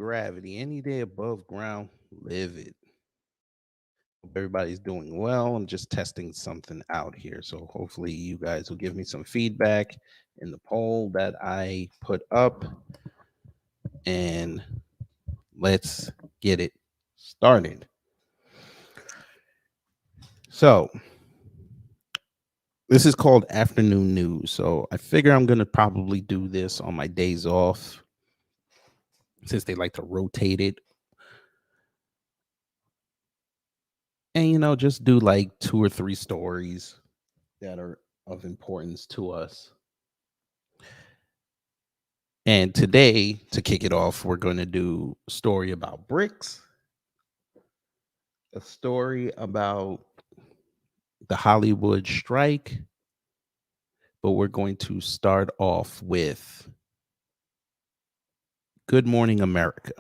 gravity. Any day above ground, live it. Hope everybody's doing well and just testing something out here. So hopefully you guys will give me some feedback in the poll that I put up, and let's get it started. So this is called afternoon news. So I figure I'm going to probably do this on my days off since they like to rotate it. And, just do like two or three stories that are of importance to us. And today, to kick it off, we're going to do a story about brics, a story about the Hollywood strike, but we're going to start off with Good Morning America.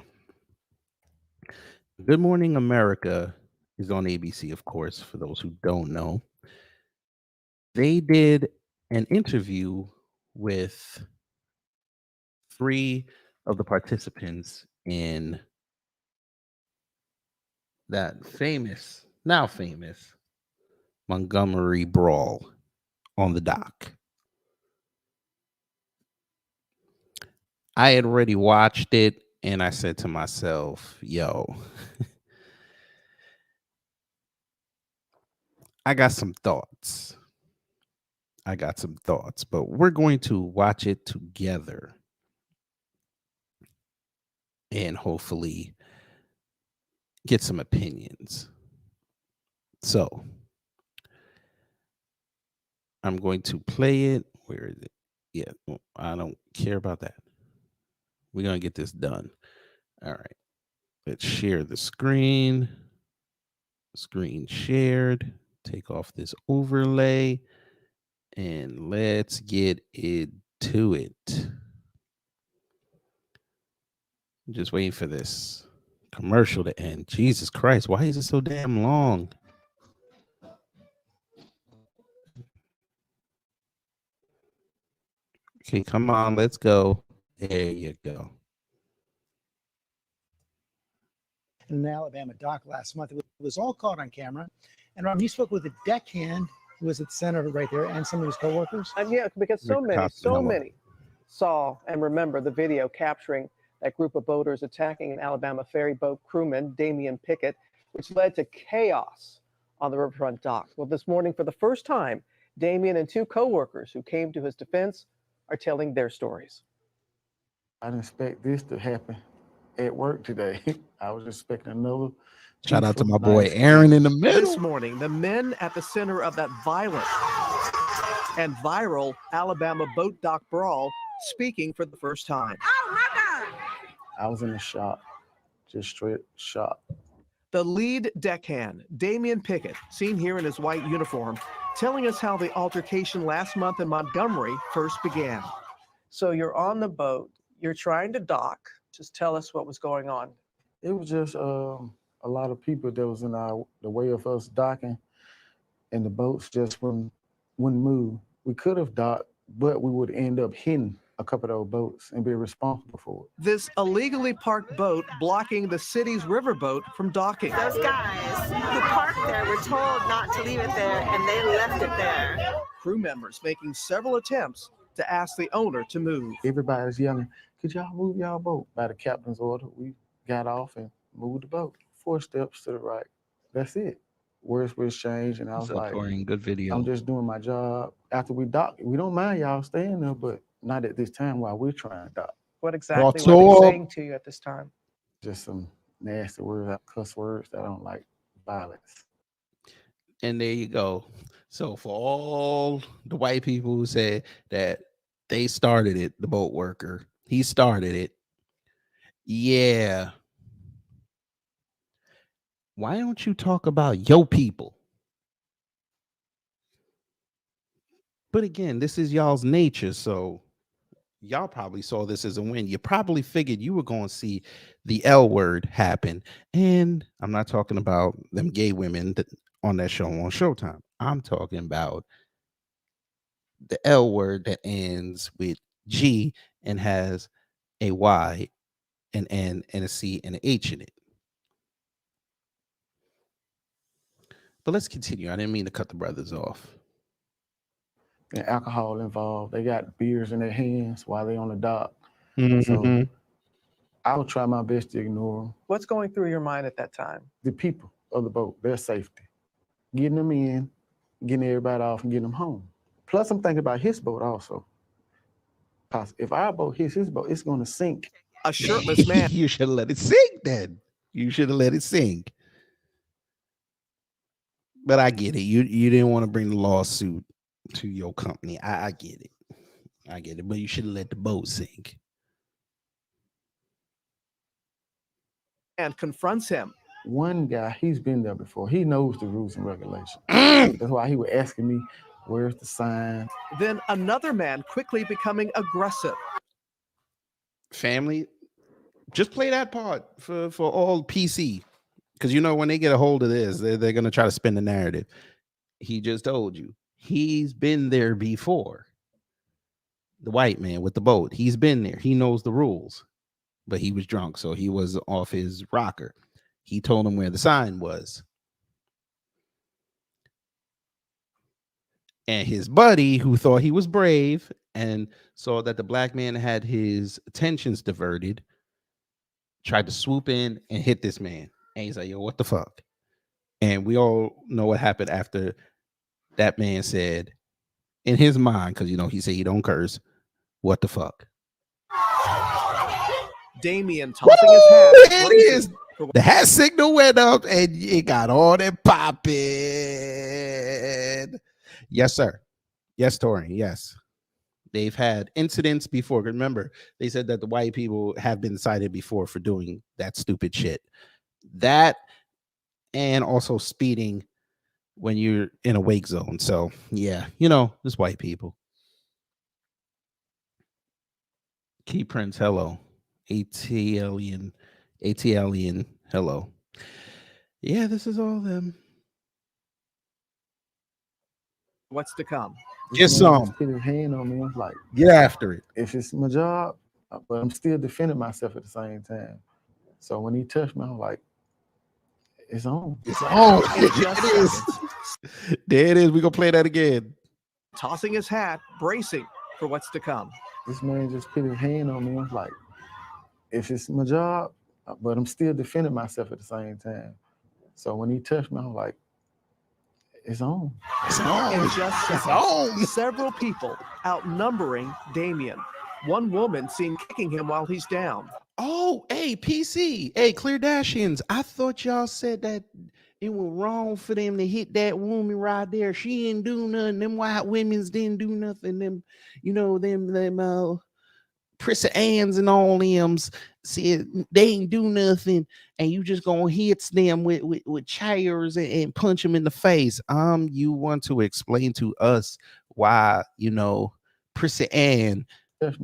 Good Morning America is on ABC, of course, for those who don't know. They did an interview with three of the participants in that now famous Montgomery Brawl on the dock. I had already watched it and I said to myself, yo, I got some thoughts. But we're going to watch it together and hopefully get some opinions. So I'm going to play it. Where is it? Yeah, I don't care about that. We're going to get this done. All right. Let's share the screen. Screen shared. Take off this overlay. And let's get into it. I'm just waiting for this commercial to end. Jesus Christ, why is it so damn long? Okay, come on, let's go. There you go. In an Alabama dock last month. It was all caught on camera. And Rob, you spoke with a deckhand who was at the center of it right there and some of his coworkers. Yeah, because so many saw and remember the video capturing that group of boaters attacking an Alabama ferry boat crewman, Damian Pickett, which led to chaos on the riverfront dock. Well, this morning, for the first time, Damian and two coworkers who came to his defense are telling their stories. I didn't expect this to happen at work today. I was expecting another. Shout out to my boy Aaron in the middle. This morning, the men at the center of that violent and viral Alabama boat dock brawl speaking for the first time. Oh my God! I was in the shop, just straight shop. The lead deckhand, Damian Pickett, seen here in his white uniform, telling us how the altercation last month in Montgomery first began. So you're on the boat, you're trying to dock. Just tell us what was going on. It was just a lot of people that was in the way of us docking, and the boats just wouldn't move. We could have docked, but we would end up hitting a couple of those boats and be responsible for it. This illegally parked boat blocking the city's riverboat from docking. Those guys who parked there were told not to leave it there, and they left it there. Crew members making several attempts to ask the owner to move. Everybody's yelling, "Could y'all move y'all boat?" By the captain's order, we got off and moved the boat 4 steps to the right. That's it. Words were exchanged, and I was like, good video. I'm just doing my job. After we dock, we don't mind y'all staying there, but not at this time while we're trying to dock. What exactly were they saying to you at this time? Just some nasty words, cuss words. I don't like violence. And there you go. So for all the white people who said that they started it, the boat worker, he started it. Yeah. Why don't you talk about your people? But again, this is y'all's nature, so y'all probably saw this as a win. You probably figured you were going to see the L word happen. And I'm not talking about them gay women that on that show on Showtime. I'm talking about the L word that ends with G and has a Y an N and a C and an H in it. But let's continue. I didn't mean to cut the brothers off. And alcohol involved. They got beers in their hands while they're on the dock. Mm-hmm. So I will try my best to ignore them. What's going through your mind at that time? The people of the boat, their safety. Getting them in, getting everybody off, and getting them home. Plus, I'm thinking about his boat also. Because if our boat hits his boat, it's going to sink. A shirtless man. You should have let it sink then. You should have let it sink. But I get it. You didn't want to bring the lawsuit to your company. I get it. I get it. But you should have let the boat sink. And confronts him. One guy, he's been there before. He knows the rules and regulations. That's why he was asking me, where's the sign? Then another man quickly becoming aggressive. Family, just play that part for all PC. Because you know when they get a hold of this, they're going to try to spin the narrative. He just told you. He's been there before. The white man with the boat. He's been there. He knows the rules. But he was drunk, so he was off his rocker. He told him where the sign was. And his buddy, who thought he was brave and saw that the black man had his attentions diverted, tried to swoop in and hit this man. And he's like, yo, what the fuck? And we all know what happened after that man said, in his mind, because, you know, he said he don't curse, what the fuck? Damien tossing his hat. There it is. The hat signal went up and it got all that popping. Yes, sir. Yes, Tori. Yes. They've had incidents before. Remember, they said that the white people have been cited before for doing that stupid shit. That and also speeding when you're in a wake zone. So, yeah, you know, just white people. Key Prince, hello. ATLian, hello. Yeah, this is all them. What's to come? Get some. Put his hand on me. I'm like, get after it. If it's my job, but I'm still defending myself at the same time. So when he touched me, I'm like, it's on. It's on. It is. There it is. We're going to play that again. Tossing his hat, bracing for what's to come. This man just put his hand on me. I'm like, if it's my job, but I'm still defending myself at the same time. So when he touched me, I'm like, it's on. It's on. In just it's on. Several people outnumbering Damien. One woman seen kicking him while he's down. Oh, hey, PC. Hey, Clear Dashians. I thought y'all said that it was wrong for them to hit that woman right there. She didn't do nothing. Them white women's didn't do nothing. Them, you know, them Prissa Anns and all them said they ain't do nothing, and you just gonna hit them with chairs and punch them in the face. You want to explain to us why, you know, Prissa Ann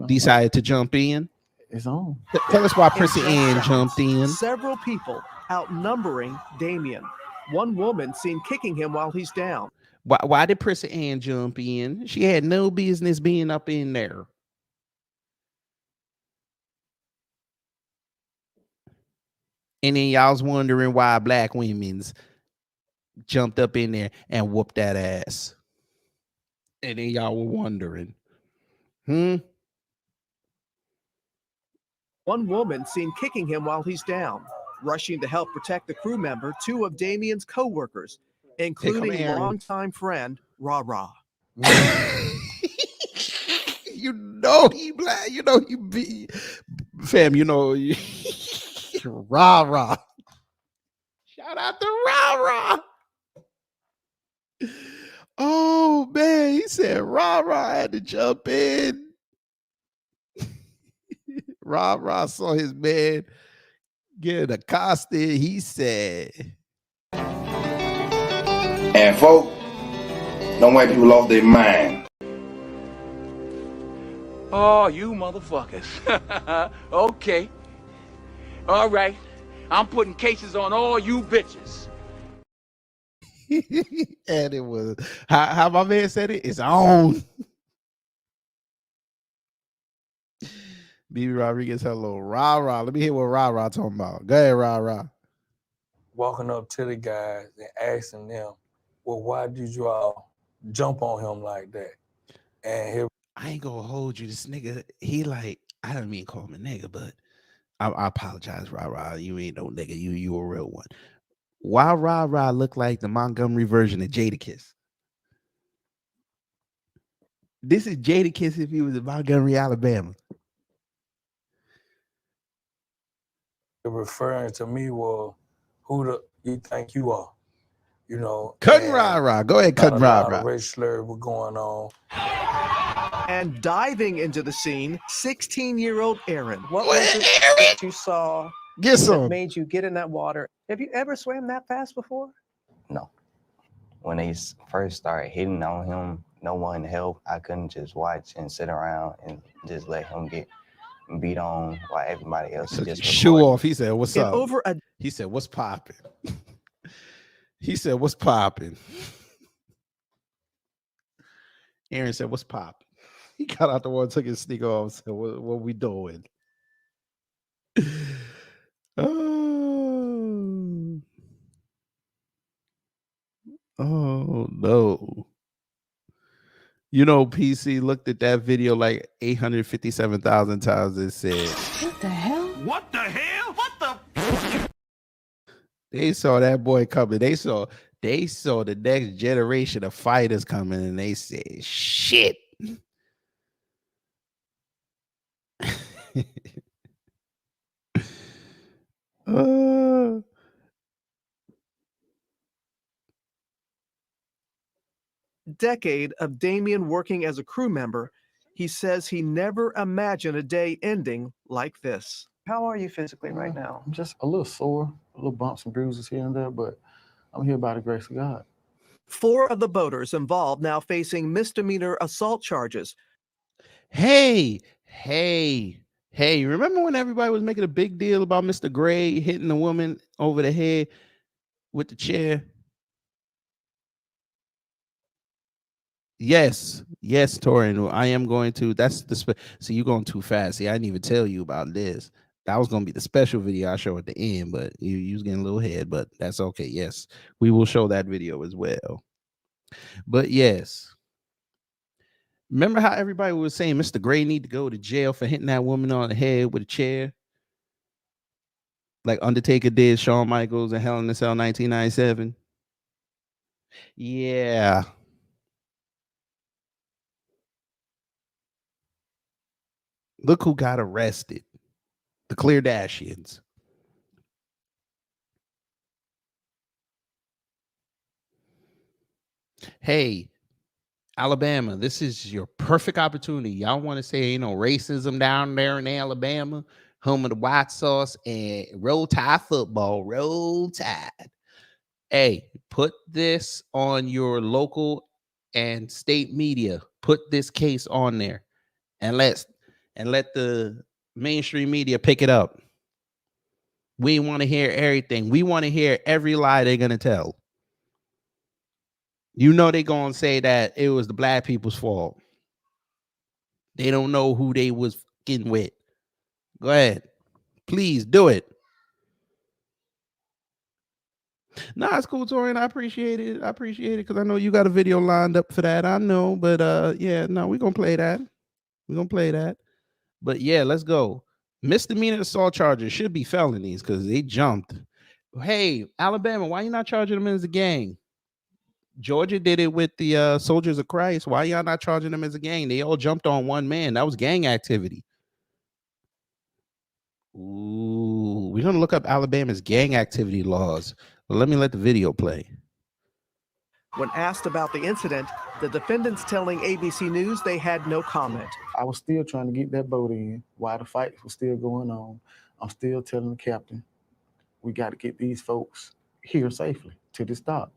decided to jump in? It's on. Tell us why Prissa Ann jumped in. Several people outnumbering Damien. One woman seen kicking him while he's down. Why did Prissa Ann jump in? She had no business being up in there. And then y'all's wondering why black women's jumped up in there and whooped that ass. And then y'all were wondering. One woman seen kicking him while he's down. Rushing to help protect the crew member, two of Damien's co-workers, including longtime friend, Ra Ra. You know he black. You know he be. Fam, you know. Ra Ra. Shout out to Ra Ra. Oh man, he said Ra Ra had to jump in. Ra Ra saw his man get accosted. He said, and folk, don't white people lost their mind. Oh, you motherfuckers. Okay. All right, I'm putting cases on all you bitches. and it was how my man said it. It's on. BB Rodriguez, hello. Rah rah. Let me hear what rah rah talking about. Go ahead, rah rah. Walking up to the guys and asking them, well, why did you all jump on him like that? And I ain't gonna hold you. This nigga, he like, I don't mean call him a nigga, but I apologize, rah rah. You ain't no nigga. You a real one. Why rah rah look like the Montgomery version of Jadakiss? This is Jadakiss if he was in Montgomery, Alabama. referring to me, well, who do you think you are? You know, Cutting rah rah. Go ahead, cutting rah rah. Racial slur was going on. And diving into the scene, 16-year-old Aaron. What was it that you saw that made you get in that water? Have you ever swam that fast before? No. When they first started hitting on him, no one helped. I couldn't just watch and sit around and just let him get beat on while everybody else Took just shoe off. He said, "What's up?" He said, "What's popping?" He said, "What's popping?" Aaron said, "What's popping?" He got out the water, took his sneaker off, and said, "What we doing?" Oh no. You know, PC looked at that video like 857,000 times and said, What the hell? What the hell? What the? they saw that boy coming. They saw the next generation of fighters coming, and they said, shit. Decade of Damien working as a crew member, he says he never imagined a day ending like this. How are you physically right now? I'm just a little sore, a little bumps and bruises here and there, but I'm here by the grace of God. 4 of the boaters involved now facing misdemeanor assault charges. Hey, remember when everybody was making a big deal about Mr. Gray hitting the woman over the head with the chair? Yes, Torin. I am going to. That's the see, you're going too fast. See, I didn't even tell you about this. That was going to be the special video I show at the end, but you was getting a little ahead, but that's okay. Yes, we will show that video as well. But yes, remember how everybody was saying Mr. Gray need to go to jail for hitting that woman on the head with a chair? Like Undertaker did Shawn Michaels and Hell in a Cell 1997. Yeah. Look who got arrested. The Kardashians. Hey, Alabama, this is your perfect opportunity. Y'all want to say ain't no racism down there in Alabama, home of the white sauce and Roll Tide football. Roll Tide. Hey, put this on your local and state media. Put this case on there, and let the mainstream media pick it up. We want to hear everything. We want to hear every lie they're gonna tell. You know they're gonna say that it was the black people's fault. They don't know who they was fucking with. Go ahead. Please do it. Nah, it's cool, Torian. I appreciate it. Because I know you got a video lined up for that. I know, but yeah, no, we're gonna play that. But yeah, let's go. Misdemeanor assault charges should be felonies because they jumped. Hey, Alabama, why you not charging them as a gang? Georgia did it with the Soldiers of Christ. Why y'all not charging them as a gang? They all jumped on one man. That was gang activity. Ooh, we're gonna look up Alabama's gang activity laws. Let me let the video play. When asked about the incident, the defendants telling ABC News they had no comment. I was still trying to get that boat in while the fight was still going on. I'm still telling the captain, we got to get these folks here safely to this dock.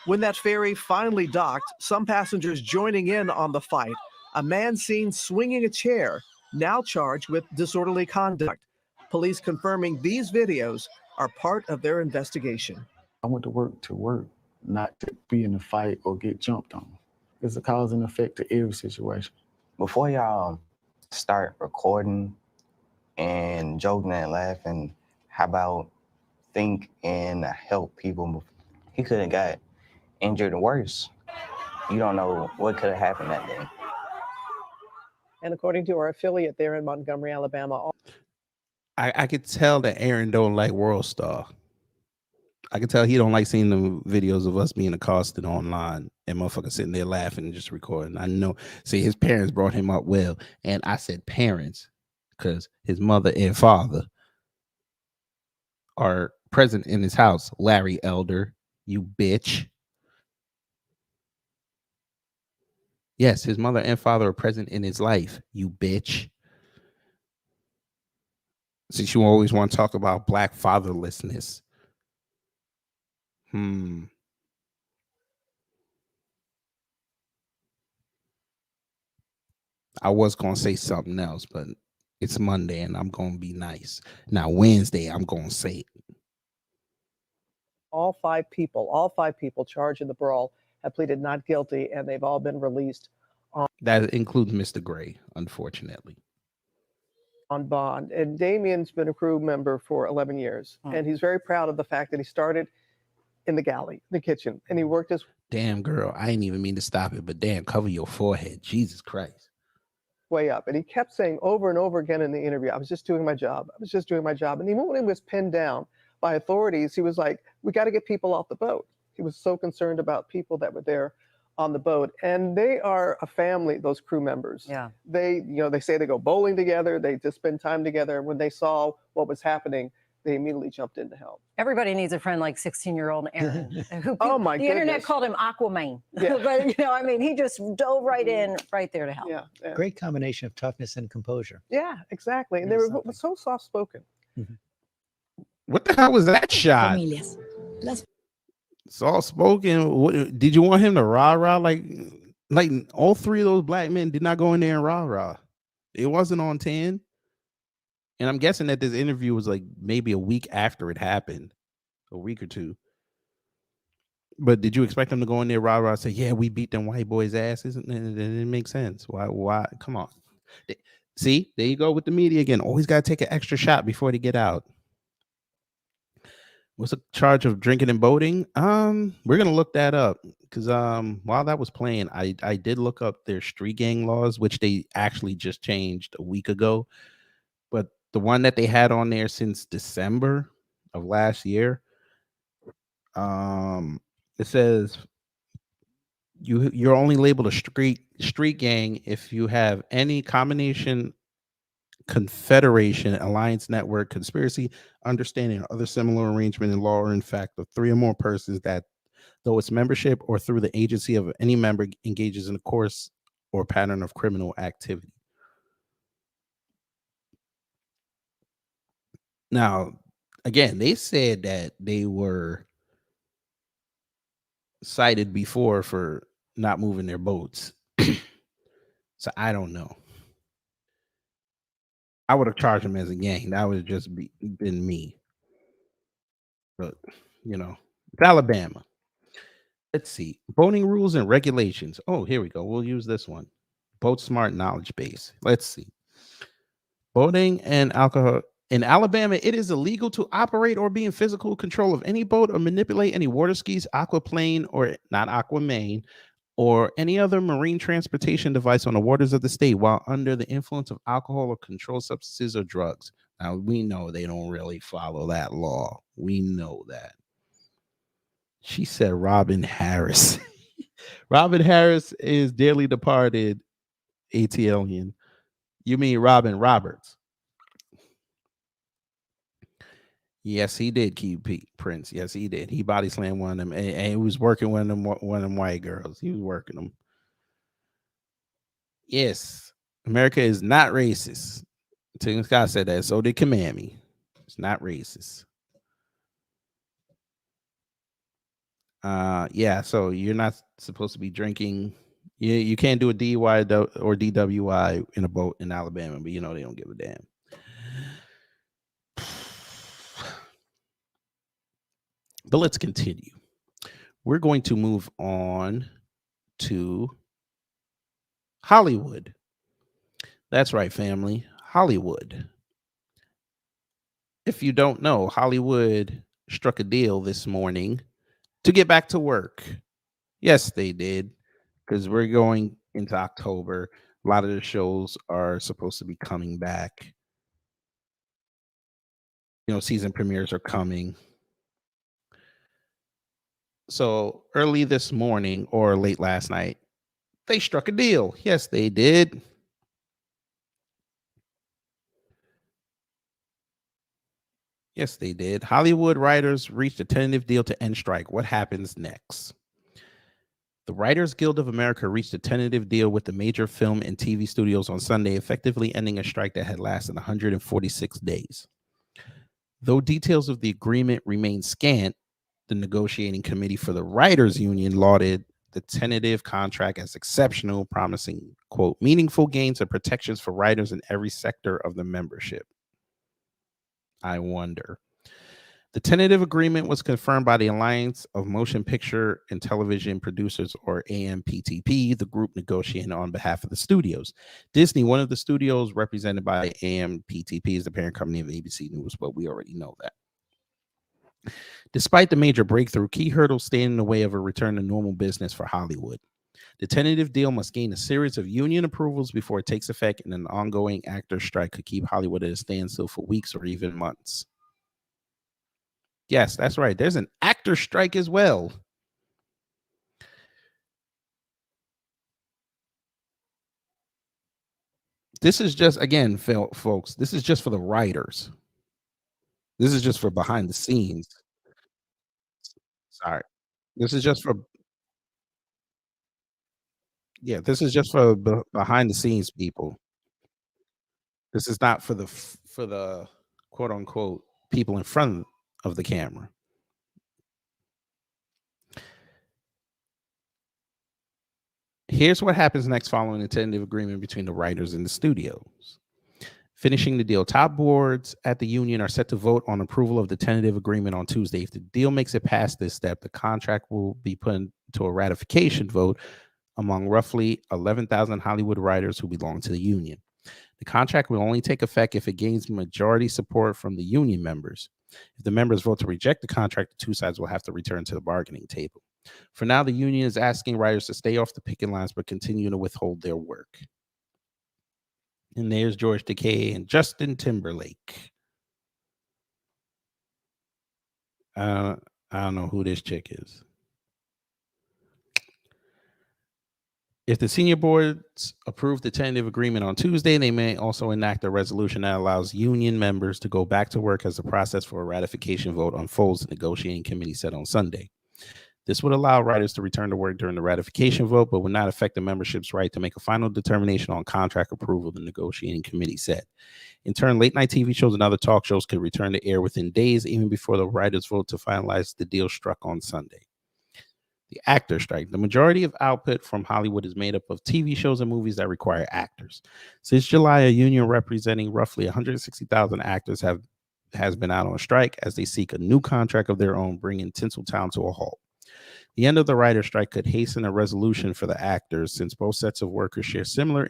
When that ferry finally docked, some passengers joining in on the fight, a man seen swinging a chair, now charged with disorderly conduct. Police confirming these videos are part of their investigation. I went to work, not to be in a fight or get jumped on. It's a cause and effect to every situation. before y'all start recording and joking and laughing, how about think and help people? He could have got injured worse. You don't know what could have happened that day. And according to our affiliate there in Montgomery, Alabama, I could tell that Aaron don't like World Star. I could tell he don't like seeing the videos of us being accosted online and motherfuckers sitting there laughing and just recording. I know. See, his parents brought him up well, and I said parents because his mother and father are present in his house. Larry Elder, you bitch. Yes, his mother and father are present in his life. You bitch. Since you always want to talk about black fatherlessness. I was going to say something else, but it's Monday and I'm going to be nice. Now, Wednesday, I'm going to say it. all five people charged in the brawl have pleaded not guilty, and they've all been released That includes Mr. Gray, unfortunately. On bond. And Damien's been a crew member for 11 years, and he's very proud of the fact that he started in the galley, the kitchen, and he worked his Damn, girl, I didn't even mean to stop it, but damn, cover your forehead. Jesus Christ. way up. And he kept saying over and over again in the interview, I was just doing my job. I was just doing my job. And even when he was pinned down by authorities, he was like, we got to get people off the boat. He was so concerned about people that were there on the boat. And they are a family, those crew members. Yeah. They, they say they go bowling together. They just spend time together. When they saw what was happening, they immediately jumped in to help. Everybody needs a friend like 16-year-old Aaron. Who, Oh my the goodness. internet called him Aquaman. Yeah. But he just dove right in, right there to help. Yeah. Great combination of toughness and composure. Yeah, exactly. And they were so soft spoken. What the hell was that shot? Soft spoken. What did you want him to rah-rah? Like all three of those black men did not go in there and rah-rah. It wasn't on 10. And I'm guessing that this interview was like maybe a week after it happened, a week or two. But did you expect them to go in there rah-rah and say, yeah, we beat them white boys' asses? It didn't make sense. Why? Come on. See, there you go with the media again. Always got to take an extra shot before they get out. What's the charge of drinking and boating? We're gonna look that up because while that was playing, I did look up their street gang laws, which they actually just changed a week ago. But the one that they had on there since December of last year, it says you're only labeled a street gang if you have any combination, confederation, alliance, network, conspiracy, understanding, or other similar arrangement in law or in fact of three or more persons that, though its membership or through the agency of any member, engages in a course or pattern of criminal activity. Now, again, they said that they were cited before for not moving their boats. So I don't know. I would have charged them as a gang. That would have just been me. But, it's Alabama. Let's see. Boating rules and regulations. Oh, here we go. We'll use this one. Boat Smart Knowledge Base. Let's see. Boating and alcohol. In Alabama, it is illegal to operate or be in physical control of any boat or manipulate any water skis, aquaplane, or not aquamain, or any other marine transportation device on the waters of the state while under the influence of alcohol or controlled substances or drugs. Now, we know they don't really follow that law. We know that. She said Robin Harris. Robin Harris is dearly departed ATLian. You mean Robin Roberts? Yes, he did keep Prince. Yes, he did. He body slammed one of them, and he was working one of them white girls. He was working them. Yes, America is not racist. Tim Scott said that. So did Kamami. It's not racist. Yeah. So you're not supposed to be drinking. You can't do a DUI or DWI in a boat in Alabama, but they don't give a damn. But let's continue. We're going to move on to Hollywood. That's right, family. Hollywood. If you don't know, Hollywood struck a deal this morning to get back to work. Yes, they did, because we're going into October. A lot of the shows are supposed to be coming back. Season premieres are coming. So early this morning or late last night, they struck a deal. Yes, they did. Yes, they did. Hollywood writers reached a tentative deal to end strike. What happens next? The Writers Guild of America reached a tentative deal with the major film and TV studios on Sunday, effectively ending a strike that had lasted 146 days. Though details of the agreement remain scant, the negotiating committee for the Writers Union lauded the tentative contract as exceptional, promising, quote, meaningful gains and protections for writers in every sector of the membership. I wonder. The tentative agreement was confirmed by the Alliance of Motion Picture and Television Producers, or AMPTP, the group negotiating on behalf of the studios. Disney, one of the studios represented by AMPTP, is the parent company of ABC News, but we already know that. Despite the major breakthrough, key hurdles stand in the way of a return to normal business for Hollywood. The tentative deal must gain a series of union approvals before it takes effect, and an ongoing actor strike could keep Hollywood at a standstill for weeks or even months. Yes, that's right. There's an actor strike as well. This is just, again, folks, this is just for the writers. This is just for behind the scenes. Sorry. This is just for, yeah, this is just for behind the scenes people. This is not for the quote unquote people in front of the camera. Here's what happens next following the tentative agreement between the writers and the studios. Finishing the deal, top boards at the union are set to vote on approval of the tentative agreement on Tuesday. If the deal makes it past this step, the contract will be put into a ratification vote among roughly 11,000 Hollywood writers who belong to the union. The contract will only take effect if it gains majority support from the union members. If the members vote to reject the contract, the two sides will have to return to the bargaining table. For now, the union is asking writers to stay off the picket lines but continue to withhold their work. And there's George Takei and Justin Timberlake. I don't know who this chick is. If the senior boards approve the tentative agreement on Tuesday, they may also enact a resolution that allows union members to go back to work as the process for a ratification vote unfolds, the negotiating committee said on Sunday. This would allow writers to return to work during the ratification vote, but would not affect the membership's right to make a final determination on contract approval, the negotiating committee said. In turn, late-night TV shows and other talk shows could return to air within days, even before the writers vote to finalize the deal struck on Sunday. The actor strike. The majority of output from Hollywood is made up of TV shows and movies that require actors. Since July, a union representing roughly 160,000 actors has been out on strike as they seek a new contract of their own, bringing Tinseltown to a halt. The end of the writer strike could hasten a resolution for the actors, since both sets of workers share similar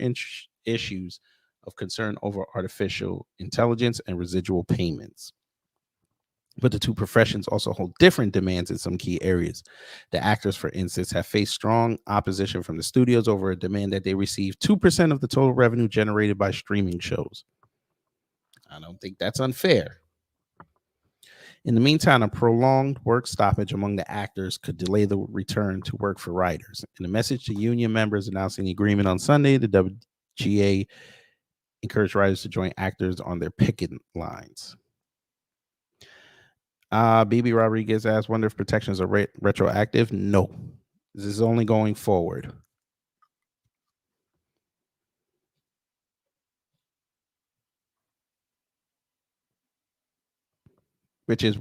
issues of concern over artificial intelligence and residual payments. But the two professions also hold different demands in some key areas. The actors, for instance, have faced strong opposition from the studios over a demand that they receive 2% of the total revenue generated by streaming shows. I don't think that's unfair. In the meantime, a prolonged work stoppage among the actors could delay the return to work for writers. In a message to union members announcing the agreement on Sunday, the WGA encouraged writers to join actors on their picket lines. BB Rodriguez asked, wonder if protections are retroactive? No. This is only going forward. Which is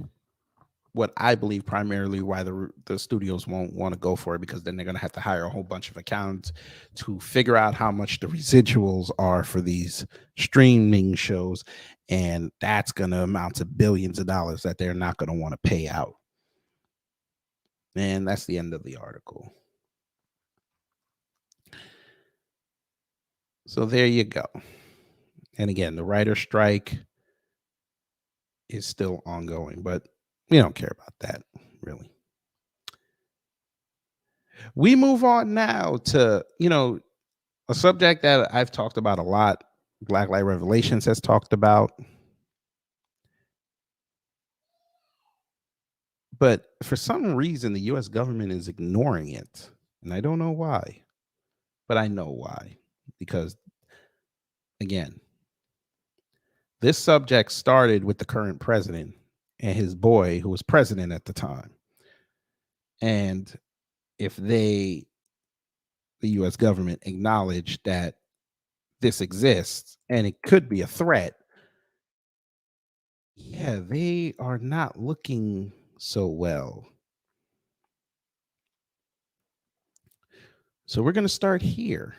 what I believe primarily why the studios won't want to go for it, because then they're going to have to hire a whole bunch of accountants to figure out how much the residuals are for these streaming shows. And that's going to amount to billions of dollars that they're not going to want to pay out. And that's the end of the article. So there you go. And again, the writer strike is still ongoing, but we don't care about that, really. We move on now to, a subject that I've talked about a lot. Black Light Revelations has talked about. But for some reason, the US government is ignoring it. And I don't know why. But I know why. Because, again, this subject started with the current president and his boy, who was president at the time. And if the US government, acknowledged that this exists and it could be a threat, yeah, they are not looking so well. So we're going to start here.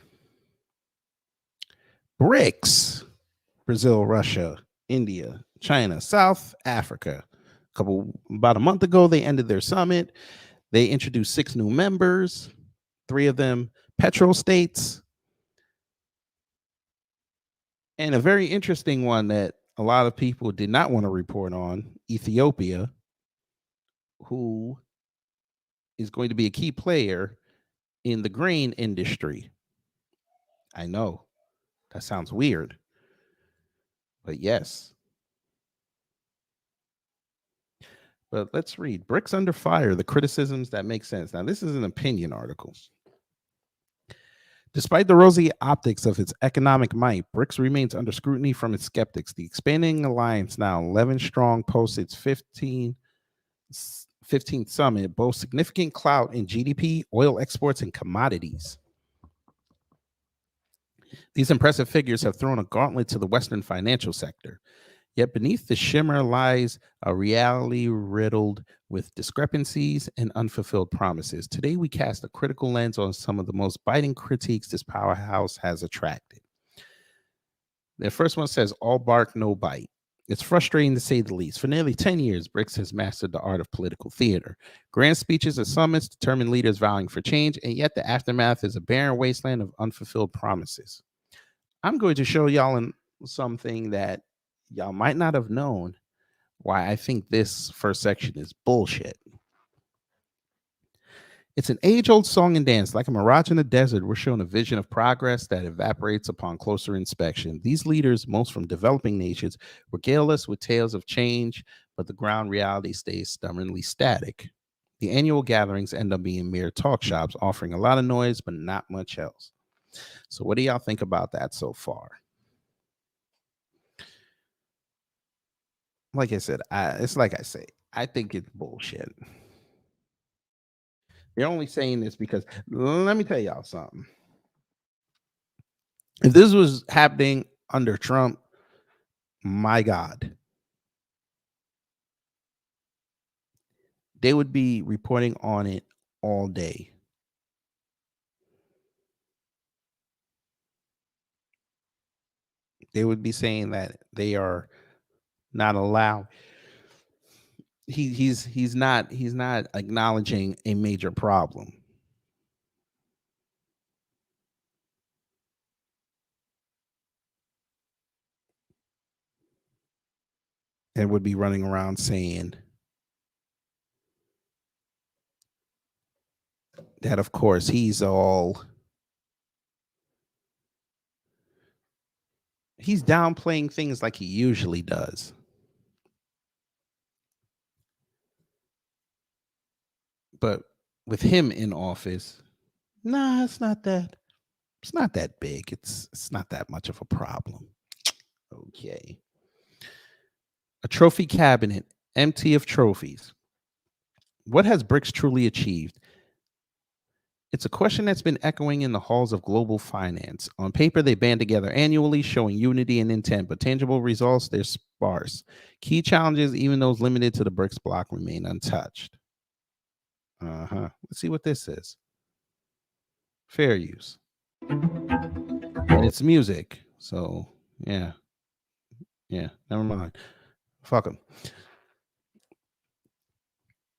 BRICS: Brazil, Russia, India, China, South Africa. About a month ago, they ended their summit. They introduced 6 new members, 3 of them petrol states. And a very interesting one that a lot of people did not want to report on, Ethiopia, who is going to be a key player in the grain industry. I know that sounds weird, but yes. But let's read BRICS Under Fire, the criticisms that make sense. Now, this is an opinion article. Despite the rosy optics of its economic might, BRICS remains under scrutiny from its skeptics. The expanding alliance, now 11 strong, post its 15th summit, boasts significant clout in GDP, oil exports, and commodities. These impressive figures have thrown a gauntlet to the Western financial sector. Yet beneath the shimmer lies a reality riddled with discrepancies and unfulfilled promises. Today, we cast a critical lens on some of the most biting critiques this powerhouse has attracted. The first one says, all bark, no bite. It's frustrating to say the least. For nearly 10 years, BRICS has mastered the art of political theater. Grand speeches at summits determine leaders vowing for change, and yet the aftermath is a barren wasteland of unfulfilled promises. I'm going to show y'all something that y'all might not have known, why I think this first section is bullshit. It's an age-old song and dance. Like a mirage in the desert, we're shown a vision of progress that evaporates upon closer inspection. These leaders, most from developing nations, regale us with tales of change, but the ground reality stays stubbornly static. The annual gatherings end up being mere talk shops, offering a lot of noise, but not much else. So what do y'all think about that so far? Like I said, it's like I say, I think it's bullshit. They're only saying this because, let me tell y'all something. If this was happening under Trump, my God, they would be reporting on it all day. They would be saying that they are not allowed. He's not acknowledging a major problem. And would be running around saying that, of course, he's downplaying things like he usually does. But with him in office, nah, it's not that big. It's not that much of a problem. Okay. A trophy cabinet empty of trophies. What has BRICS truly achieved? It's a question that's been echoing in the halls of global finance. On paper, they band together annually, showing unity and intent, but tangible results, they're sparse. Key challenges, even those limited to the BRICS bloc, remain untouched. Let's see what this is. Fair use. And it's music. So, yeah. Never mind. Fuck them.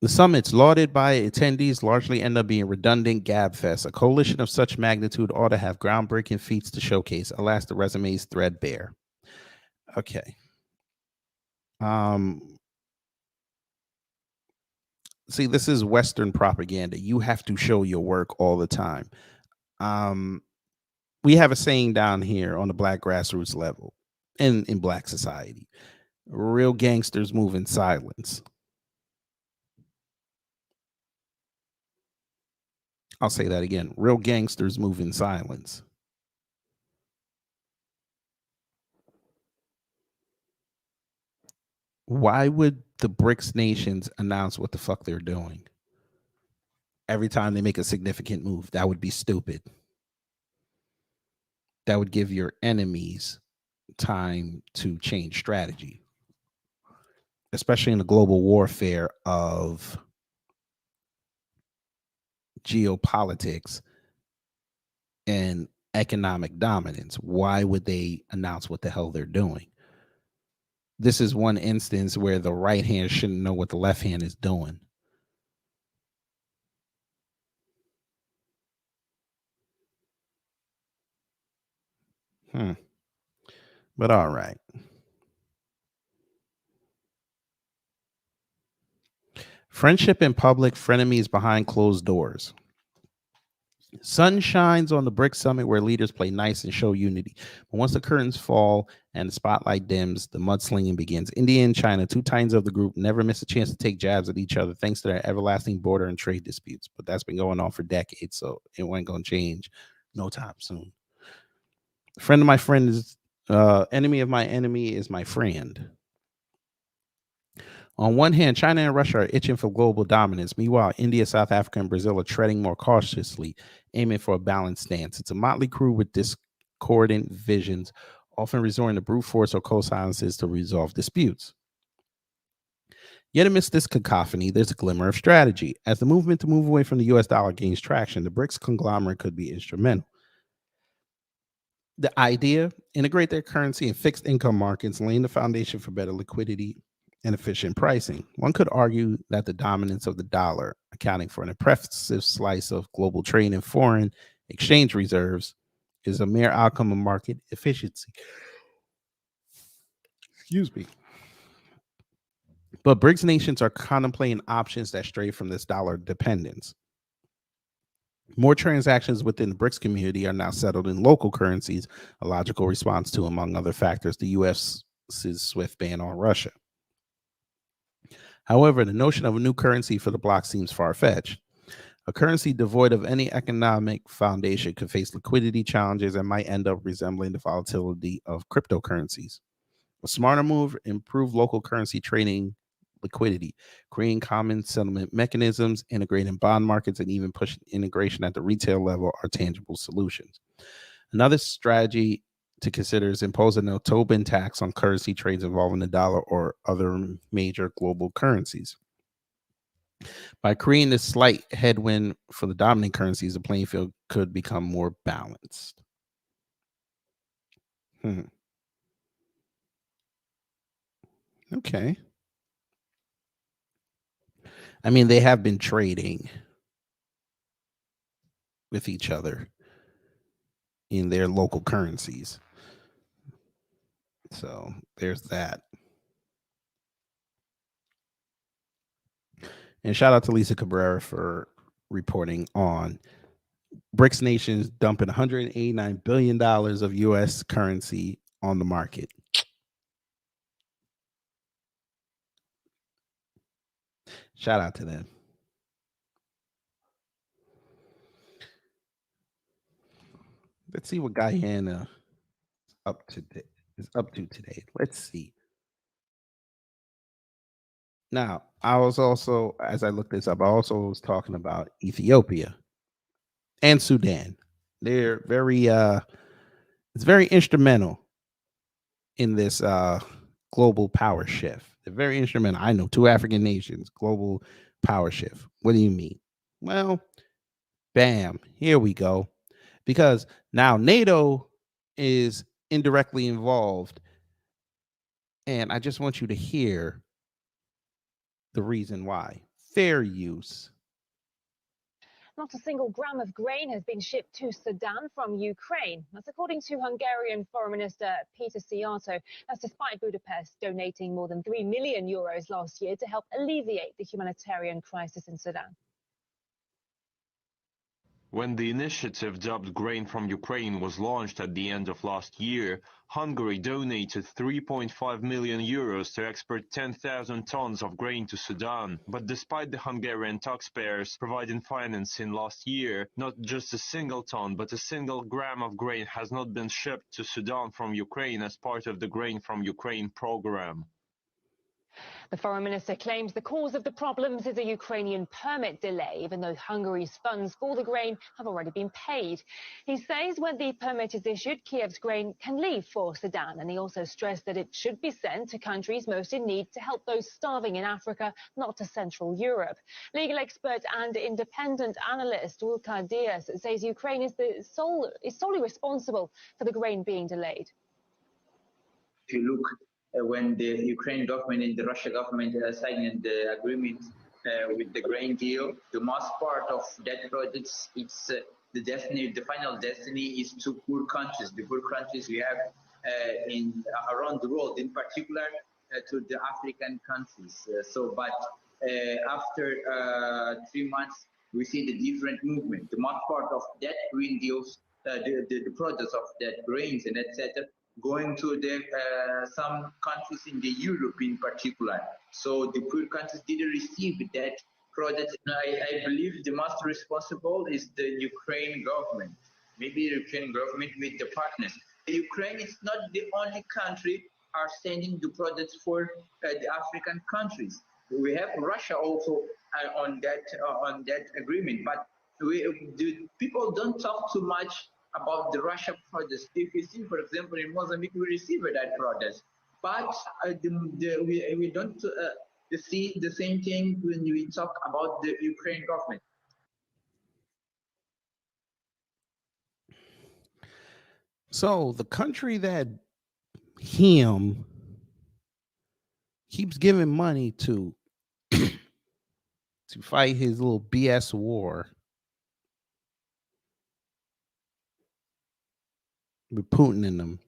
The summits lauded by attendees largely end up being redundant gabfests. A coalition of such magnitude ought to have groundbreaking feats to showcase. Alas, the resume is threadbare. Okay. See, this is Western propaganda. You have to show your work all the time. We have a saying down here on the Black grassroots level in Black society: real gangsters move in silence. I'll say that again. Real gangsters move in silence. Why would the BRICS nations announce what the fuck they're doing every time they make a significant move? That would be stupid. That would give your enemies time to change strategy, especially in the global warfare of geopolitics and economic dominance. Why would they announce what the hell they're doing? This is one instance where the right hand shouldn't know what the left hand is doing. But all right. Friendship in public, frenemies behind closed doors. Sun shines on the BRICS summit where leaders play nice and show unity. But once the curtains fall and the spotlight dims, the mudslinging begins. India and China, two titans of the group, never miss a chance to take jabs at each other thanks to their everlasting border and trade disputes. But that's been going on for decades, so it wasn't going to change no time soon. Friend of my friend is enemy of my enemy is my friend. On one hand, China and Russia are itching for global dominance. Meanwhile, India, South Africa, and Brazil are treading more cautiously, aiming for a balanced stance. It's a motley crew with discordant visions, often resorting to brute force or co-silences to resolve disputes. Yet amidst this cacophony, there's a glimmer of strategy. As the movement to move away from the US dollar gains traction, the BRICS conglomerate could be instrumental. The idea: integrate their currency in fixed income markets, laying the foundation for better liquidity and efficient pricing. One could argue that the dominance of the dollar, accounting for an impressive slice of global trade and foreign exchange reserves, is a mere outcome of market efficiency. Excuse me. But BRICS nations are contemplating options that stray from this dollar dependence. More transactions within the BRICS community are now settled in local currencies, a logical response to, among other factors, the US's swift ban on Russia. However, the notion of a new currency for the bloc seems far-fetched. A currency devoid of any economic foundation could face liquidity challenges and might end up resembling the volatility of cryptocurrencies. A smarter move: improve local currency trading liquidity, creating common settlement mechanisms, integrating bond markets, and even pushing integration at the retail level are tangible solutions. Another strategy to consider is imposing a Tobin tax on currency trades involving the dollar or other major global currencies. By creating this slight headwind for the dominant currencies, the playing field could become more balanced. Okay. I mean, they have been trading with each other in their local currencies. So there's that. And shout out to Lisa Cabrera for reporting on BRICS nations dumping $189 billion of U.S. currency on the market. Shout out to them. Let's see what Guyana is up to today. Let's see. Now, I was also, as I looked this up, I also was talking about Ethiopia and Sudan. They're very it's very instrumental in this global power shift. They're very instrumental. I know, two African nations, global power shift. What do you mean? Well, bam, here we go. Because now NATO is indirectly involved. And I just want you to hear the reason why. Fair use. Not a single gram of grain has been shipped to Sudan from Ukraine. That's according to Hungarian Foreign Minister Peter Szijjártó. That's despite Budapest donating more than €3 million last year to help alleviate the humanitarian crisis in Sudan. When the initiative dubbed Grain from Ukraine was launched at the end of last year, Hungary donated €3.5 million to export 10,000 tons of grain to Sudan. But despite the Hungarian taxpayers providing financing last year, not just a single ton, but a single gram of grain has not been shipped to Sudan from Ukraine as part of the Grain from Ukraine program. The foreign minister claims the cause of the problems is a Ukrainian permit delay, even though Hungary's funds for the grain have already been paid. He says when the permit is issued, Kiev's grain can leave for Sudan, and he also stressed that it should be sent to countries most in need to help those starving in Africa, not to Central Europe. Legal expert and independent analyst Wilcar Diaz says Ukraine is solely responsible for the grain being delayed. If you look when the Ukraine government and the Russian government signed the agreement with the grain deal, the most part of that project, it's the final destiny is to poor countries. The poor countries we have around the world, in particular to the African countries. But after 3 months, we see the different movement. The most part of that green deals, the products of that grains and etc. going to some countries in the Europe in particular. So the poor countries didn't receive that product. I believe the most responsible is the Ukraine government. Maybe the Ukraine government with the partners. Ukraine is not the only country are sending the products for the African countries. We have Russia also on that agreement, but the people don't talk too much about the Russia products. If you see, for example, in Mozambique, we receive that product, but we don't see the same thing when we talk about the Ukraine government. So the country that him keeps giving money to to fight his little BS war with Putin in them,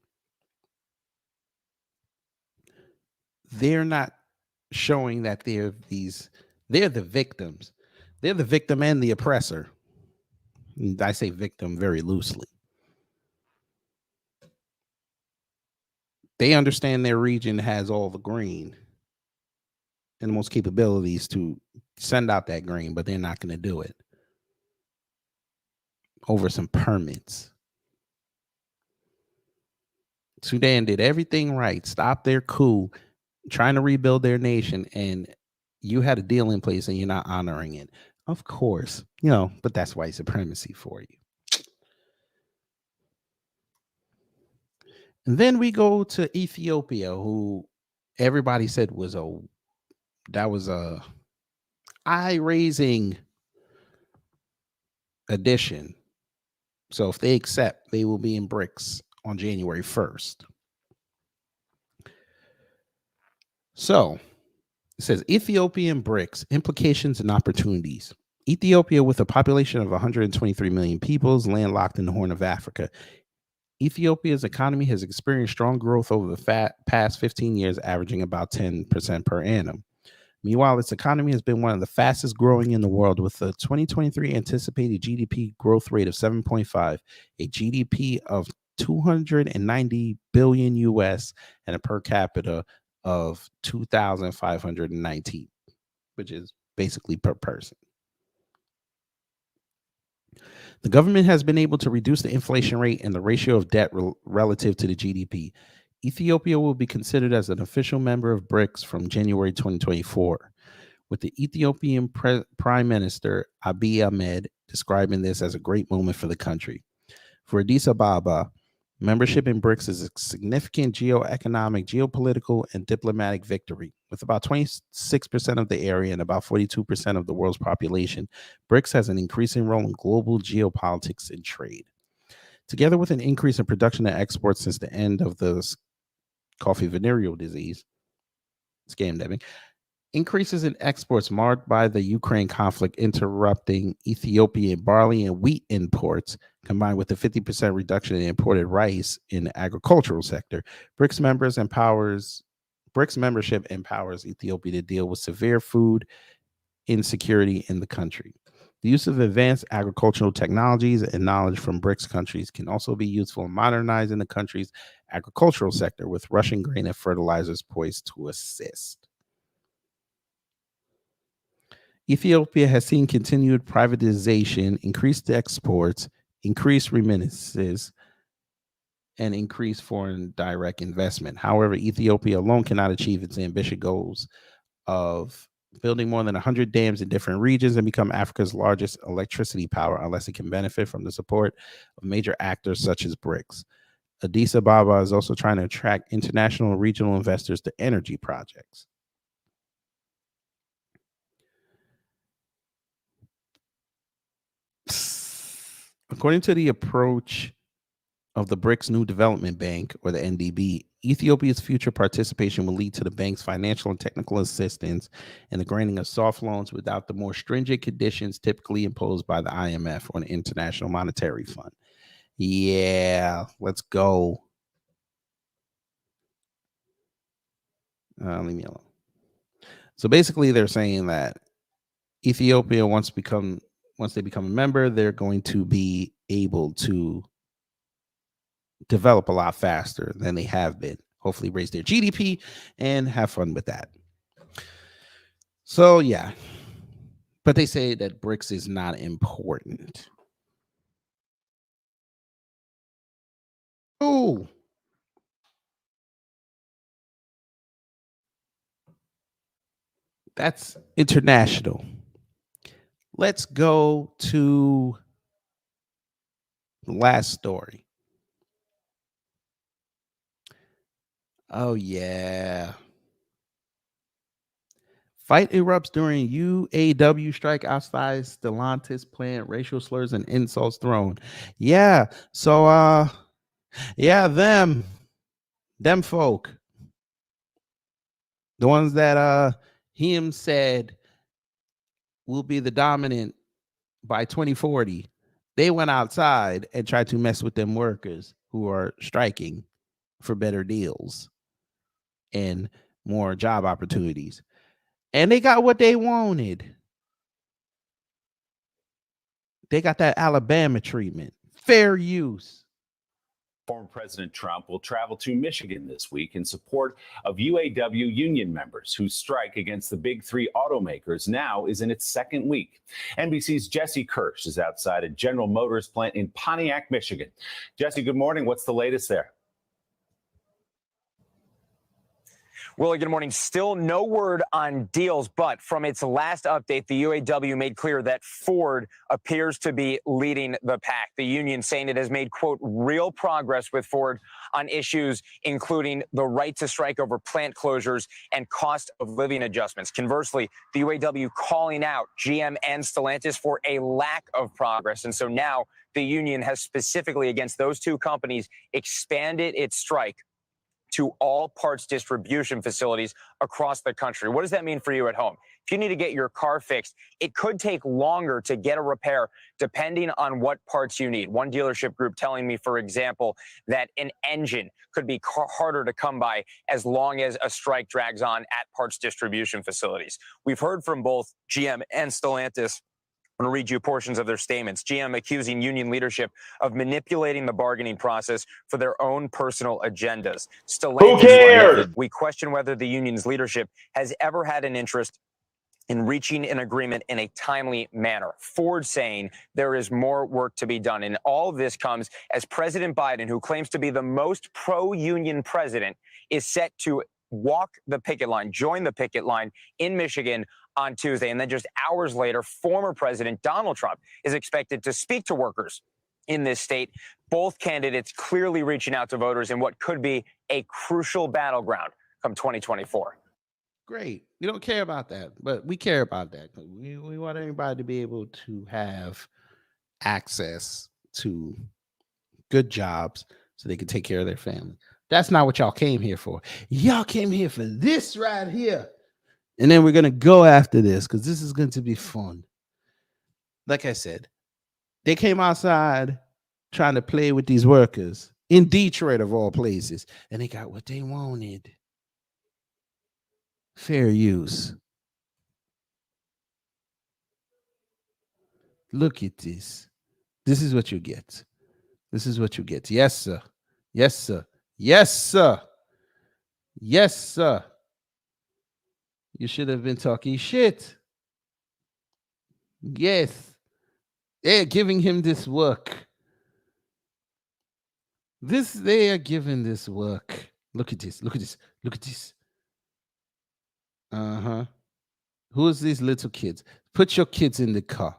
they're not showing that they're the victims. They're the victim and the oppressor. And I say victim very loosely. They understand their region has all the grain and the most capabilities to send out that grain, but they're not going to do it over some permits. Sudan did everything right, stopped their coup, trying to rebuild their nation, and you had a deal in place and you're not honoring it. Of course, but that's white supremacy for you. And then we go to Ethiopia, who everybody said was a eye-raising addition. So if they accept, they will be in BRICS on January 1st. So it says Ethiopian BRICS, implications and opportunities. Ethiopia, with a population of 123 million people, is landlocked in the Horn of Africa. Ethiopia's economy has experienced strong growth over the past 15 years, averaging about 10% per annum. Meanwhile, its economy has been one of the fastest growing in the world, with a 2023 anticipated GDP growth rate of 7.5, a GDP of 290 billion US, and a per capita of 2,519, which is basically per person. The government has been able to reduce the inflation rate and the ratio of debt relative to the GDP. Ethiopia will be considered as an official member of BRICS from January 2024, with the Ethiopian Prime Minister Abiy Ahmed describing this as a great moment for the country. For Addis Ababa, membership in BRICS is a significant geoeconomic, geopolitical, and diplomatic victory. With about 26% of the area and about 42% of the world's population, BRICS has an increasing role in global geopolitics and trade. Together with an increase in production and exports since the end of the coffee venereal disease, scam deving, Increases in exports marked by the Ukraine conflict interrupting Ethiopian barley and wheat imports, combined with a 50% reduction in imported rice in the agricultural sector. BRICS membership empowers Ethiopia to deal with severe food insecurity in the country. The use of advanced agricultural technologies and knowledge from BRICS countries can also be useful in modernizing the country's agricultural sector, with Russian grain and fertilizers poised to assist. Ethiopia has seen continued privatization, increased exports, increased remittances, and increased foreign direct investment. However, Ethiopia alone cannot achieve its ambitious goals of building more than 100 dams in different regions and become Africa's largest electricity power unless it can benefit from the support of major actors such as BRICS. Addis Ababa is also trying to attract international and regional investors to energy projects. According to the approach of the BRICS New Development Bank, or the NDB, Ethiopia's future participation will lead to the bank's financial and technical assistance and the granting of soft loans without the more stringent conditions typically imposed by the IMF or the International Monetary Fund. Yeah, let's go. Leave me alone. So basically, they're saying that Ethiopia, once they become a member, they're going to be able to develop a lot faster than they have been. Hopefully raise their GDP and have fun with that. So yeah, but they say that BRICS is not important. Oh, that's international. Let's go to the last story. Oh, yeah. Fight erupts during UAW strike outside Stellantis plant. Racial slurs and insults thrown. Yeah. So, yeah, them folk. The ones that him said will be the dominant by 2040. They went outside and tried to mess with them workers who are striking for better deals and more job opportunities. And they got what they wanted. They got that Alabama treatment. Fair use. Former President Trump will travel to Michigan this week in support of UAW union members whose strike against the big three automakers now is in its second week. NBC's Jesse Kirsch is outside a General Motors plant in Pontiac, Michigan. Jesse, good morning. What's the latest there? Willie, good morning. Still no word on deals, but from its last update, the UAW made clear that Ford appears to be leading the pack. The union saying it has made, quote, real progress with Ford on issues including the right to strike over plant closures and cost of living adjustments. Conversely, the UAW calling out GM and Stellantis for a lack of progress. And so now the union has specifically against those two companies expanded its strike to all parts distribution facilities across the country. What does that mean for you at home? If you need to get your car fixed, it could take longer to get a repair depending on what parts you need. One dealership group telling me, for example, that an engine could be harder to come by as long as a strike drags on at parts distribution facilities. We've heard from both GM and Stellantis. I'm going to read you portions of their statements. GM accusing union leadership of manipulating the bargaining process for their own personal agendas. Stellantis, who cares? We question whether the union's leadership has ever had an interest in reaching an agreement in a timely manner. Ford saying there is more work to be done. And all of this comes as President Biden, who claims to be the most pro-union president, is set to walk the picket line, join the picket line in Michigan on Tuesday. And then just hours later, former President Donald Trump is expected to speak to workers in this state. Both candidates clearly reaching out to voters in what could be a crucial battleground come 2024. Great. We don't care about that, but we care about that. We want everybody to be able to have access to good jobs so they can take care of their family. That's not what y'all came here for. Y'all came here for this right here. And then we're going to go after this because this is going to be fun. Like I said, they came outside trying to play with these workers in Detroit, of all places, and they got what they wanted. Fair use. Look at this. This is what you get. This is what you get. Yes, sir. Yes, sir. Yes, sir. Yes, sir. You should have been talking shit. Yes. They're giving him this work. They are giving this work. Look at this. Look at this. Look at this. Uh-huh. Who's these little kids? Put your kids in the car.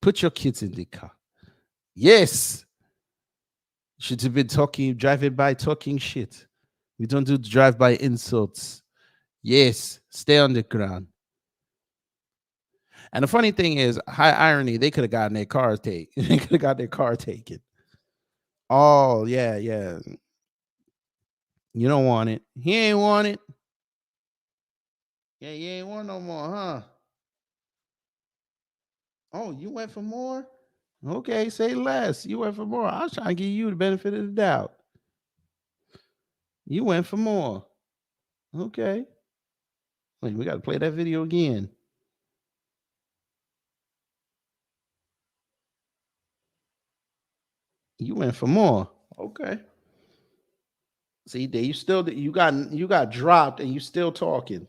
Put your kids in the car. Yes. Should have been driving by talking shit. We don't do drive-by insults. Yes. Stay on the ground. And the funny thing is, high irony, they could have gotten their cars taken. They could have got their car taken. Oh, yeah, yeah. You don't want it. He ain't want it. Yeah, you ain't want no more, huh? Oh, you went for more? Okay, say less. You went for more. I was trying to give you the benefit of the doubt. You went for more. Okay. Wait, we got to play that video again. You went for more. Okay. See, there you got dropped and you still talking.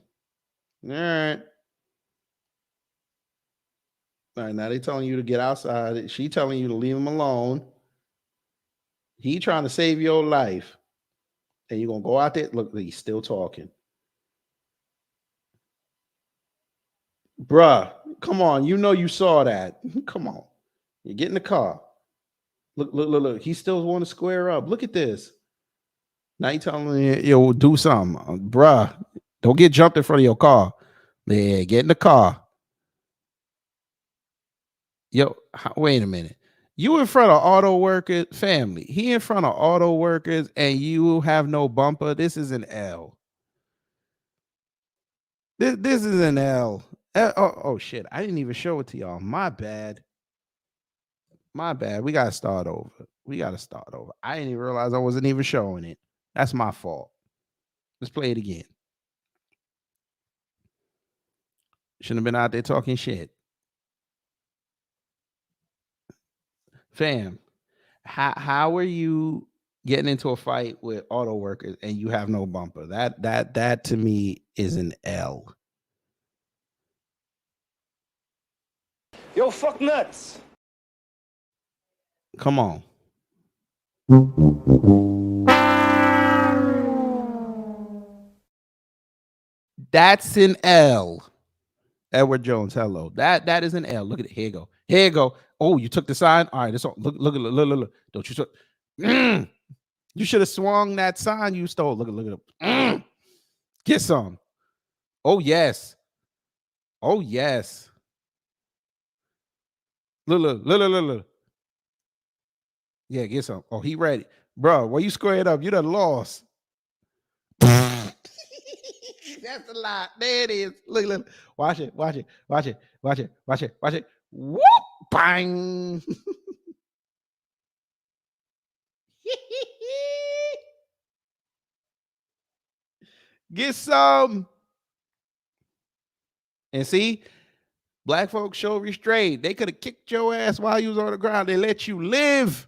All right. All right, now they telling you to get outside. She telling you to leave him alone. He trying to save your life. And you're going to go out there. Look, he's still talking. Bruh, come on. You know you saw that. Come on. You get in the car. Look. He still want to square up. Look at this. Now you telling me, yo, do something. Bruh, don't get jumped in front of your car. Yeah, get in the car. Yo, wait a minute. You in front of auto workers, family. He in front of auto workers and you have no bumper. This is an L. This is an L. Oh, shit. I didn't even show it to y'all. My bad. My bad. We got to start over. I didn't even realize I wasn't even showing it. That's my fault. Let's play it again. Shouldn't have been out there talking shit. Fam, how are you getting into a fight with auto workers and you have no bumper? That to me is an L. Yo, fuck nuts. Come on. That's an L. Edward Jones, hello. That is an L. Look at it. Here you go. Here you go. Oh, you took the sign. All right, that's all. Look. Don't you? You should have swung that sign you stole. Look at it. Get some. Oh yes. Oh yes. Look. Yeah, get some. Oh, he ready, bro. Why you squared up? You done lost. That's a lot. There it is. Look. Watch it. Whoop! Bang! Get some. And see, black folks show restraint. They could have kicked your ass while you was on the ground. They let you live.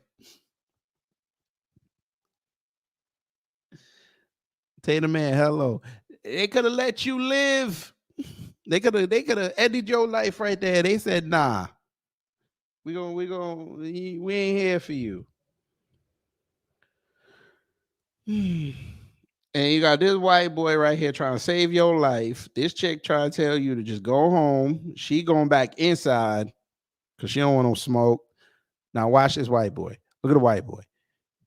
Tater man, hello. They could have let you live. They could have ended your life right there. They said, nah. We ain't here for you. And you got this white boy right here trying to save your life. This chick trying to tell you to just go home. She going back inside because she don't want no smoke. Now watch this white boy. Look at the white boy.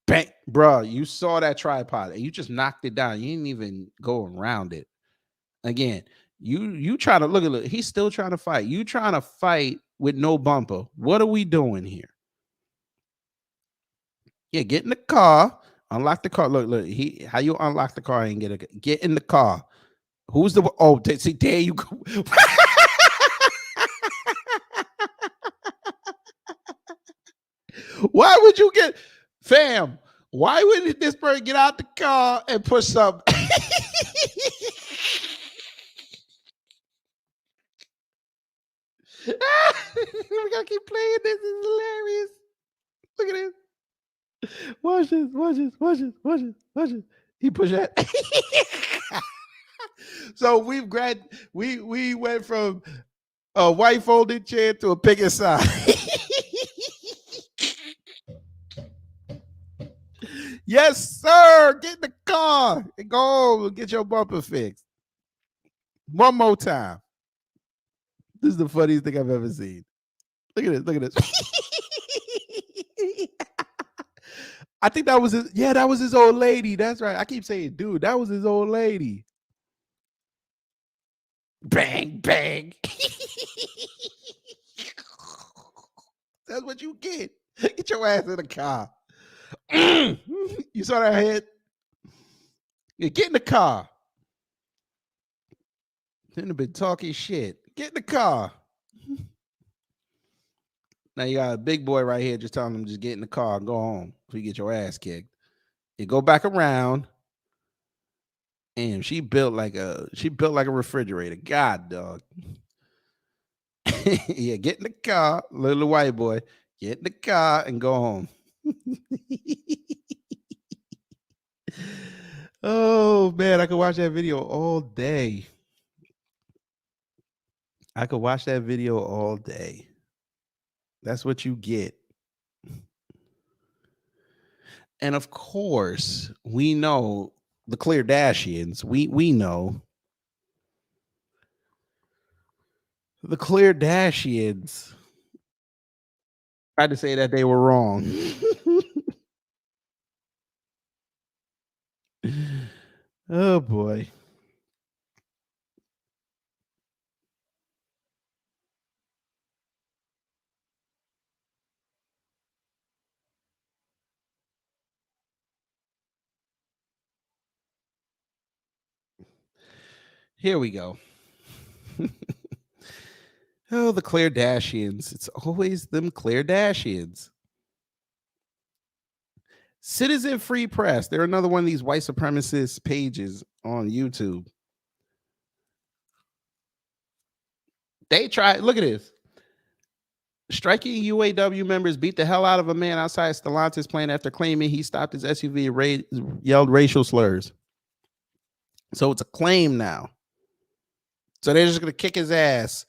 Bang, bro. You saw that tripod and you just knocked it down. You didn't even go around it. Again, you try to look. He's still trying to fight. You trying to fight with no bumper. What are we doing here? Yeah, get in the car. Unlock the car. Look. How you unlock the car and get in the car? Who's the see, there you go. Why would you get fam? Why would this person get out the car and push something? We gotta keep playing. This is hilarious. Look at this. Watch this. Watch this. Watch this. Watch this. Watch this. He pushed that. So we went from a white folding chair to a picket sign. Yes, sir. Get in the car and go home and get your bumper fixed. One more time. This is the funniest thing I've ever seen. Look at this. Look at this. I think that was his. Yeah, that was his old lady. That's right. I keep saying, dude, that was his old lady. Bang, bang. That's what you get. Get your ass in the car. You saw that head? Yeah, get in the car. Shouldn't have been talking shit. Get in the car. Now you got a big boy right here just telling him just get in the car and go home so you get your ass kicked. You go back around. And she built like a refrigerator. God, dog. Yeah, get in the car, little white boy. Get in the car and go home. Oh man, I could watch that video all day. I could watch that video all day. That's what you get. And of course, we know the Kardashians. We know the Kardashians tried to say that they were wrong. Oh boy. Here we go. Oh, the Kardashians. It's always them Kardashians. Citizen Free Press. They're another one of these white supremacist pages on YouTube. They tried. Look at this. Striking UAW members beat the hell out of a man outside Stellantis plant after claiming he stopped his SUV and yelled racial slurs. So it's a claim now. So they're just going to kick his ass.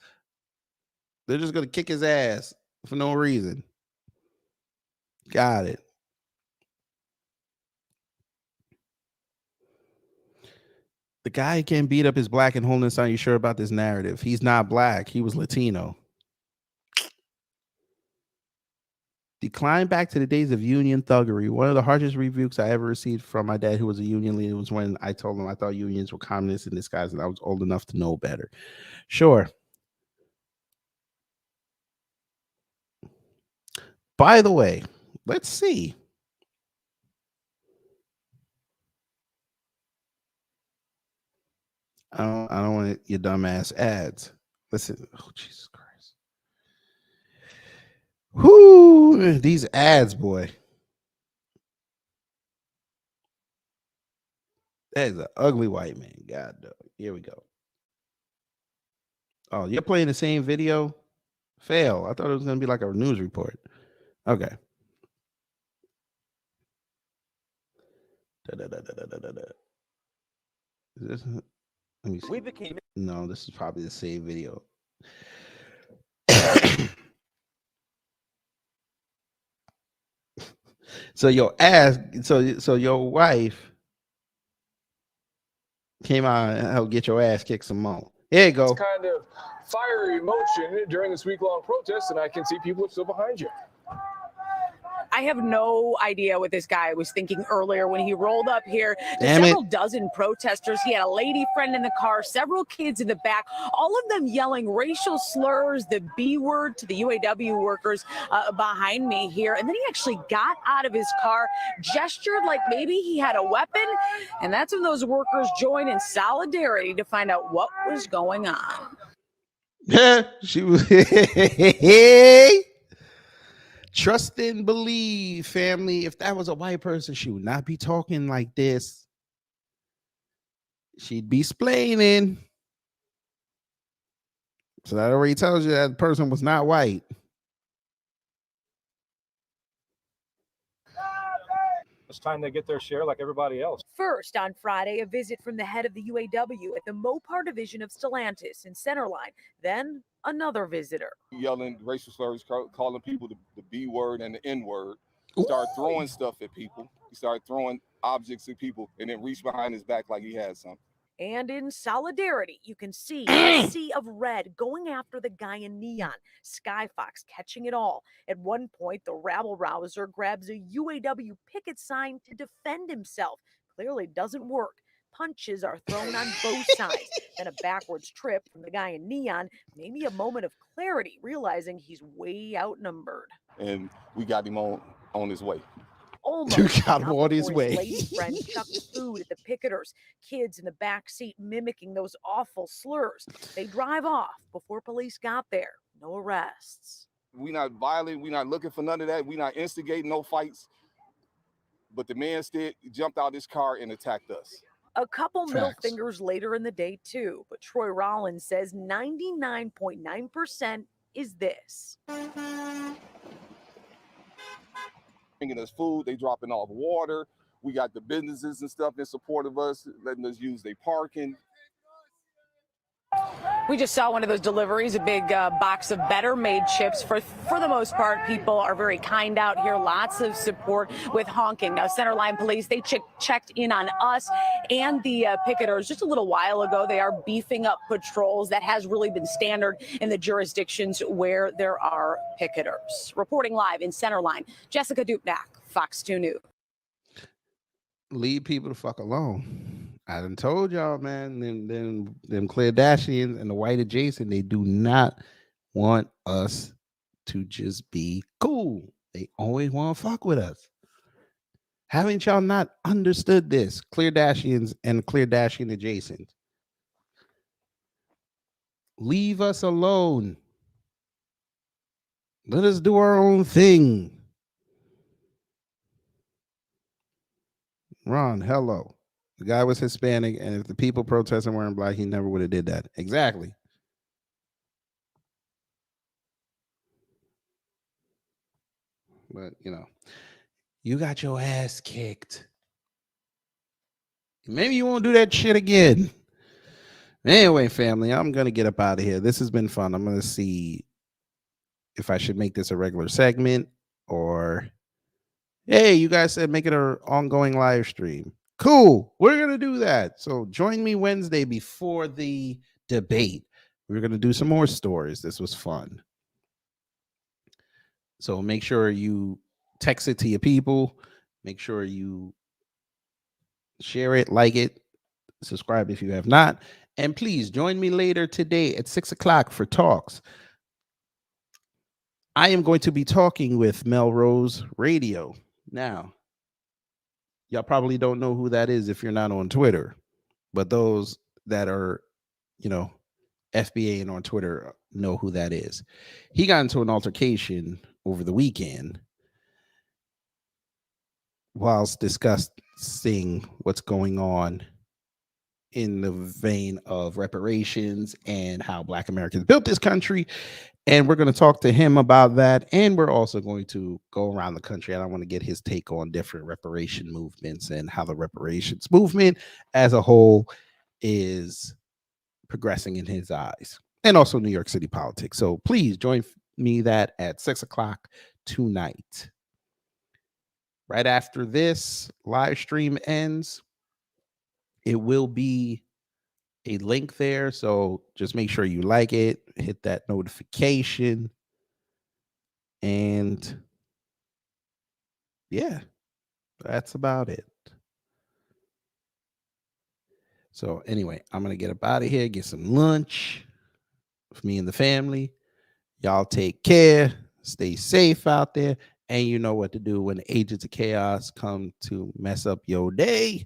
They're just going to kick his ass for no reason. Got it. The guy getting beat up is black and holding son. You sure about this narrative? He's not black. He was Latino. Decline back to the days of union thuggery. One of the harshest rebukes I ever received from my dad, who was a union leader, was when I told him I thought unions were communists in disguise and I was old enough to know better. Sure. By the way, let's see. I don't want your dumbass ads. Listen. Oh, Jesus Christ. Whoo, these ads, boy. That is an ugly white man. God, dog. Here we go. Oh, you're playing the same video? Fail. I thought it was going to be like a news report. Okay. Is this? Let me see. No, this is probably the same video. So your ass, so your wife came out and helped get your ass kicked some more. Here you go. It's kind of fiery emotion during this week-long protest, and I can see people are still behind you. I have no idea what this guy was thinking earlier when he rolled up here. Damn Several dozen protesters. He had a lady friend in the car, several kids in the back, all of them yelling racial slurs, the B word to the UAW workers behind me here. And then he actually got out of his car, gestured like maybe he had a weapon. And that's when those workers joined in solidarity to find out what was going on. Yeah, she was. Trust and believe, family. If that was a white person, she would not be talking like this. She'd be splaining. So that already tells you that person was not white. It's time they get their share like everybody else. First, on Friday, a visit from the head of the UAW at the Mopar division of Stellantis in Centerline. Then, another visitor. Yelling racial slurs, calling people the B word and the N word. He started throwing stuff at people. He started throwing objects at people and then reached behind his back like he had something. And in solidarity, you can see a sea of red going after the guy in neon. Skyfox catching it all. At one point, the rabble-rouser grabs a UAW picket sign to defend himself. Clearly doesn't work. Punches are thrown on both sides. Then a backwards trip from the guy in neon. Maybe a moment of clarity, realizing he's way outnumbered. And we got him on his way. Almost You got him on his before way. lady friend chucked food at the picketers. Kids in the back seat mimicking those awful slurs. They drive off before police got there. No arrests. We not violent. We not looking for none of that. We not instigating no fights. But the man still jumped out his car and attacked us. A couple middle Facts. fingers later in the day too. But Troy Rollins says 99.9% is this. Bringing us food, they dropping off water. We got the businesses and stuff in support of us, letting us use their parking. We just saw one of those deliveries, a big box of Better Made chips. For the most part, people are very kind out here. Lots of support with honking. Now, Centerline Police, they checked in on us and the picketers just a little while ago. They are beefing up patrols. That has really been standard in the jurisdictions where there are picketers. Reporting live in Centerline, Jessica Dupnack, Fox 2 News. Leave people the fuck alone. I done told y'all, man, them Kardashians and the white adjacent, they do not want us to just be cool. They always want to fuck with us. Haven't y'all not understood this? Kardashians and Kardashian adjacent. Leave us alone. Let us do our own thing. Ron, hello. The guy was Hispanic, and if the people protesting weren't black, he never would have did that. Exactly. But, you got your ass kicked. Maybe you won't do that shit again. Anyway, family, I'm going to get up out of here. This has been fun. I'm going to see if I should make this a regular segment or, hey, you guys said make it an ongoing live stream. Cool. We're going to do that. So join me Wednesday before the debate. We're going to do some more stories. This was fun. So make sure you text it to your people. Make sure you share it, like it, subscribe if you have not. And please join me later today at 6 o'clock for talks. I am going to be talking with Melrose Radio. Now, y'all probably don't know who that is if you're not on Twitter, but those that are, FBA and on Twitter know who that is. He got into an altercation over the weekend whilst discussing what's going on in the vein of reparations and how Black Americans built this country. And we're going to talk to him about that. And we're also going to go around the country. And I want to get his take on different reparation movements and how the reparations movement as a whole is progressing in his eyes, and also New York City politics. So please join me that at 6 o'clock tonight. Right after this live stream ends, it will be a link there. So just make sure you like it, hit that notification, and yeah, that's about it. So anyway, I'm going to get up out of here, get some lunch for me and the family. Y'all take care. Stay safe out there. And you know what to do when the agents of chaos come to mess up your day.